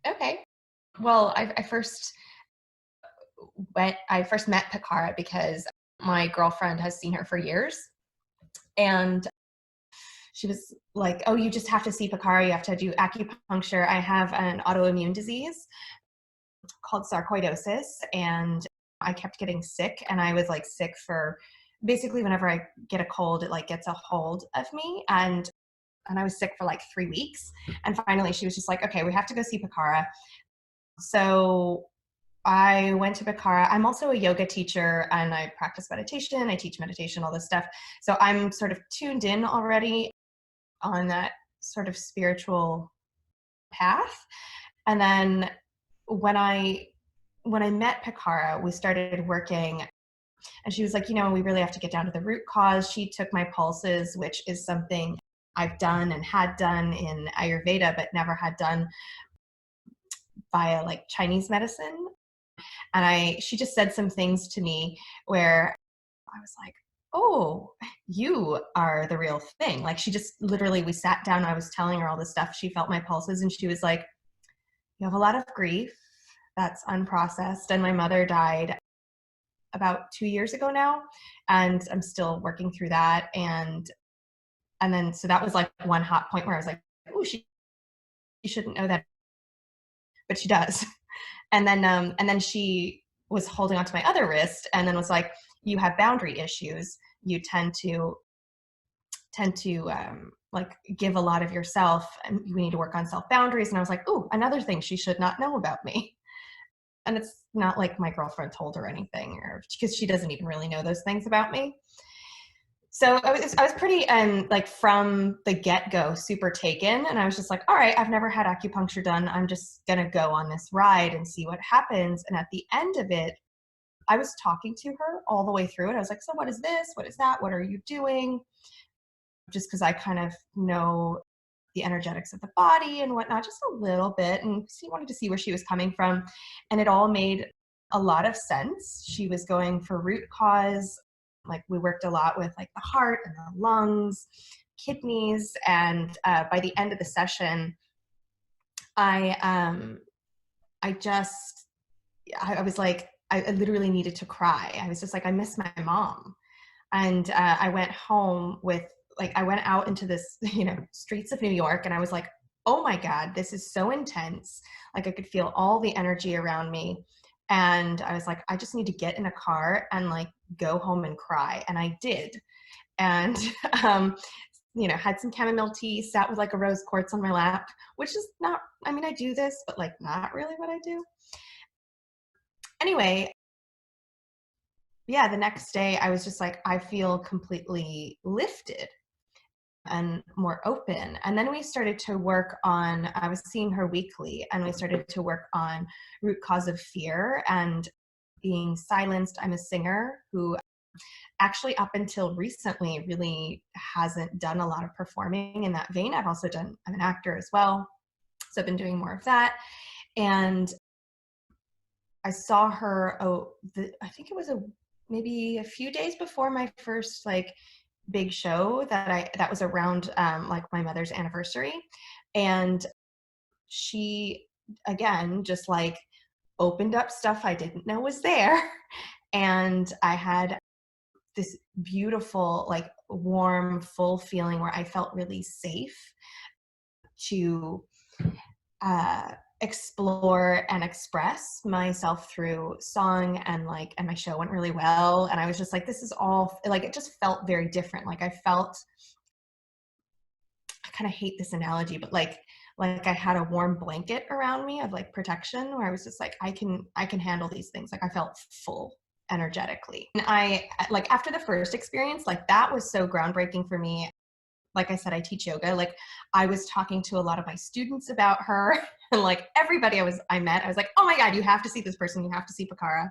Okay. Well, I first met Picara because my girlfriend has seen her for years, and she was like, "Oh, you just have to see Picara. You have to do acupuncture. I have an autoimmune disease called sarcoidosis, and I kept getting sick, and I was like sick for basically whenever I get a cold, it like gets a hold of me, and I was sick for like 3 weeks. And finally, she was just like, "Okay, we have to go see Picara." So I went to Bikara. I'm also a yoga teacher and I practice meditation. I teach meditation, all this stuff. So I'm sort of tuned in already on that sort of spiritual path. And then when I when I met Pikara, we started working and she was like, we really have to get down to the root cause. She took my pulses, which is something I've done and had done in Ayurveda, but never had done via like Chinese medicine. And she just said some things to me where I was like, "Oh, you are the real thing." Like she just literally, we sat down, I was telling her all this stuff. She felt my pulses and she was like, "You have a lot of grief that's unprocessed." And my mother died about 2 years ago now. And I'm still working through that. And then, so that was like one hot point where I was like, "Oh, she shouldn't know that," but she does. And then she was holding onto my other wrist and then was like, "You have boundary issues. You tend to like give a lot of yourself, and we need to work on self boundaries." And I was like, "Ooh, another thing she should not know about me." And it's not like my girlfriend told her anything, or because she doesn't even really know those things about me. So I was pretty, like from the get-go, super taken. And I was just like, all right, I've never had acupuncture done. I'm just going to go on this ride and see what happens. And at the end of it, I was talking to her all the way through it. I was like, "So what is this? What is that? What are you doing?" Just because I kind of know the energetics of the body and whatnot, just a little bit. And she wanted to see where she was coming from. And it all made a lot of sense. She was going for root cause. Like we worked a lot with like the heart and the lungs, kidneys. And by the end of the session, I I just I was like, I literally needed to cry. I was just like, I miss my mom. And I went home with, like, I went out into this, streets of New York, and I was like, "Oh my God, this is so intense." Like I could feel all the energy around me. And I was like, I just need to get in a car and like go home and cry. And I did. And, um, had some chamomile tea, sat with like a rose quartz on my lap, which is not, I mean, I do this, but like not really what I do. Anyway, yeah, the next day I was just like, I feel completely lifted and more open. And then we started to work on, I was seeing her weekly, and we started to work on root cause of fear and being silenced. I'm a singer who actually up until recently really hasn't done a lot of performing in that vein. I'm an actor as well. So I've been doing more of that. And I saw her, I think it was maybe a few days before my first like big show that was around like my mother's anniversary. And she, again, just like opened up stuff I didn't know was there. And I had this beautiful, like warm, full feeling where I felt really safe to uh, explore and express myself through song. And my show went really well. And I was just like, this is all like, it just felt very different. Like I kind of hate this analogy, but like I had a warm blanket around me of like protection, where I was just like, I can handle these things. Like I felt full energetically. And I, like, after the first experience, like that was so groundbreaking for me. Like I said, I teach yoga. Like I was talking to a lot of my students about her, and like everybody I met, I was like, "Oh my God, you have to see this person. You have to see Pikara."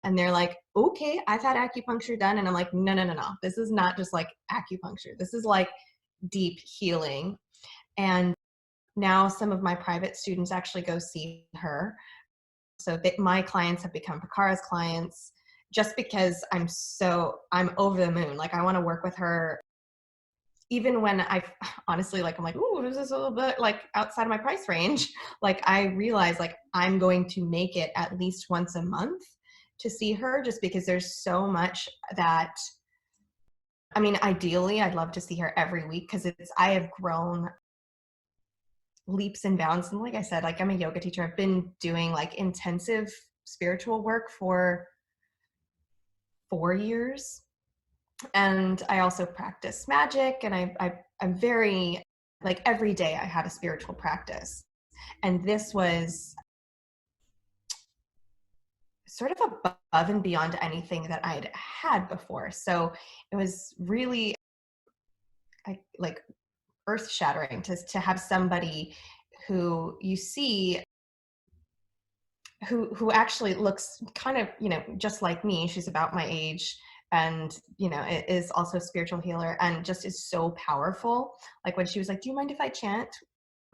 And they're like, "Okay, I've had acupuncture done." And I'm like, "No, no, no, no. This is not just like acupuncture. This is like deep healing." And now some of my private students actually go see her. So my clients have become Pikara's clients, just because I'm over the moon. Like I want to work with her even when I honestly, like, I'm like, ooh, this is a little bit like outside of my price range. Like, I realize like I'm going to make it at least once a month to see her, just because there's so much that, I mean, ideally I'd love to see her every week, because I have grown leaps and bounds. And like I said, like, I'm a yoga teacher. I've been doing like intensive spiritual work for 4 years. And I also practice magic, and I'm very, like, every day I had a spiritual practice. And this was sort of above and beyond anything that I'd had before. So it was really like earth shattering to have somebody who you see who actually looks kind of, just like me. She's about my age, and is also a spiritual healer, and just is so powerful. Like, when she was like, do you mind if I chant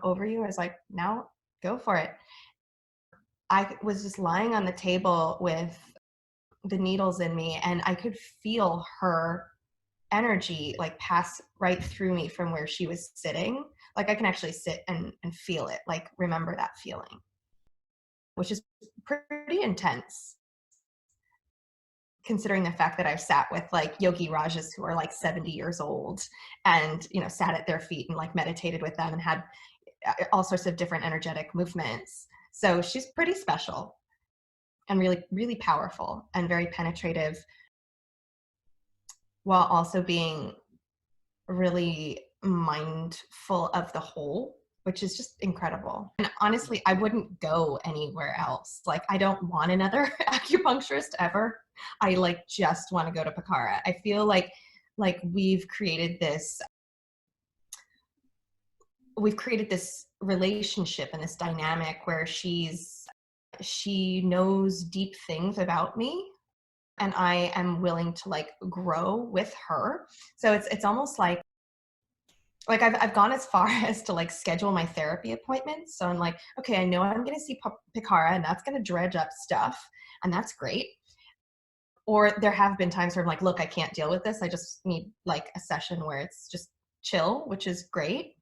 over you? I was like, no, go for it. I was just lying on the table with the needles in me, and I could feel her energy like pass right through me from where she was sitting. Like, I can actually sit and feel it, like, remember that feeling, which is pretty intense, considering the fact that I've sat with like yogi rajas who are like 70 years old, and sat at their feet and like meditated with them and had all sorts of different energetic movements. So she's pretty special, and really, really powerful, and very penetrative, while also being really mindful of the whole, which is just incredible. And honestly, I wouldn't go anywhere else. Like, I don't want another acupuncturist ever. I like just want to go to Pakara. I feel like we've created this relationship and this dynamic where she knows deep things about me, and I am willing to like grow with her. So it's almost like I've gone as far as to like schedule my therapy appointments. So I'm like, okay, I know I'm going to see Pikara, and that's going to dredge up stuff, and that's great. Or there have been times where I'm like, look, I can't deal with this. I just need like a session where it's just chill, which is great.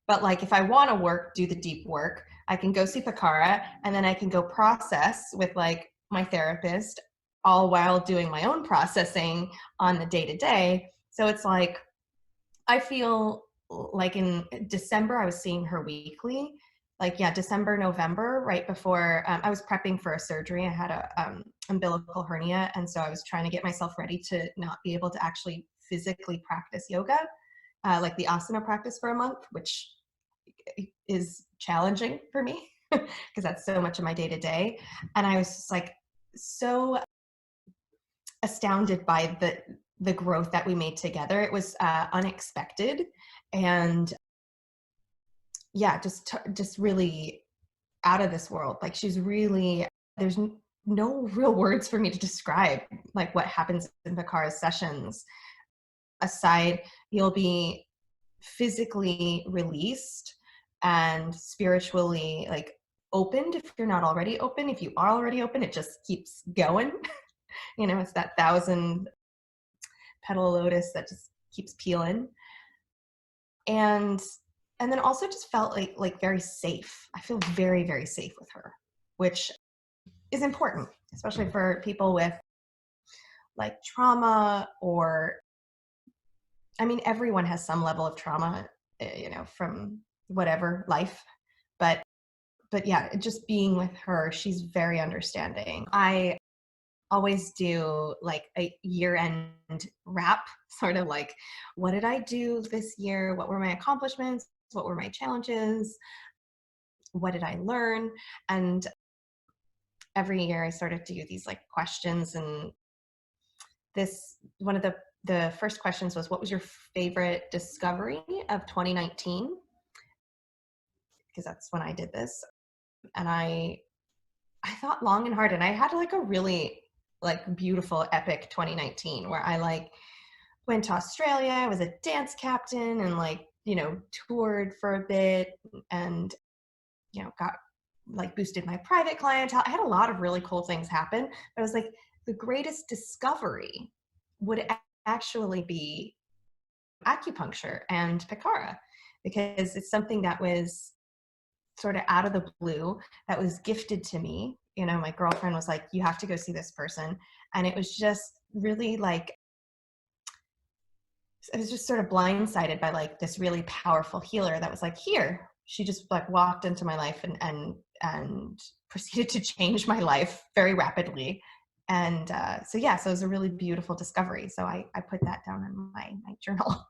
But like, if I want to do the deep work, I can go see Pikara, and then I can go process with like my therapist, all while doing my own processing on the day to day. So it's like, I feel like in December, I was seeing her weekly. Like, yeah, December, November, right before I was prepping for a surgery. I had a umbilical hernia, and so I was trying to get myself ready to not be able to actually physically practice yoga, like the asana practice, for a month, which is challenging for me because that's so much of my day to day. And I was just like so astounded by the growth that we made together. It was unexpected, and yeah, just really out of this world. Like, she's really, there's no real words for me to describe like what happens in Vikara's sessions, aside you'll be physically released and spiritually like opened if you're not already open. If you are already open, it just keeps going. It's that 1,000 petal lotus that just keeps peeling. And then also just felt like very safe. I feel very, very safe with her, which is important, especially for people with like trauma, or I mean, everyone has some level of trauma, from whatever life. But yeah, just being with her, she's very understanding. I always do like a year-end wrap, sort of like, what did I do this year? What were my accomplishments? What were my challenges? What did I learn? And every year I sort of do these like questions. And one of the first questions was, what was your favorite discovery of 2019? Because that's when I did this. And I thought long and hard, and I had like a really like beautiful, epic 2019 where I like went to Australia. I was a dance captain, and like, toured for a bit, and, got like boosted my private clientele. I had a lot of really cool things happen. But I was like, the greatest discovery would actually be acupuncture and Picara, because it's something that was sort of out of the blue, that was gifted to me. You know, my girlfriend was like, you have to go see this person. And it was just really like, I was just sort of blindsided by like this really powerful healer that was like, here. She just like walked into my life and proceeded to change my life very rapidly. And so yeah, so it was a really beautiful discovery. So I put that down in my journal.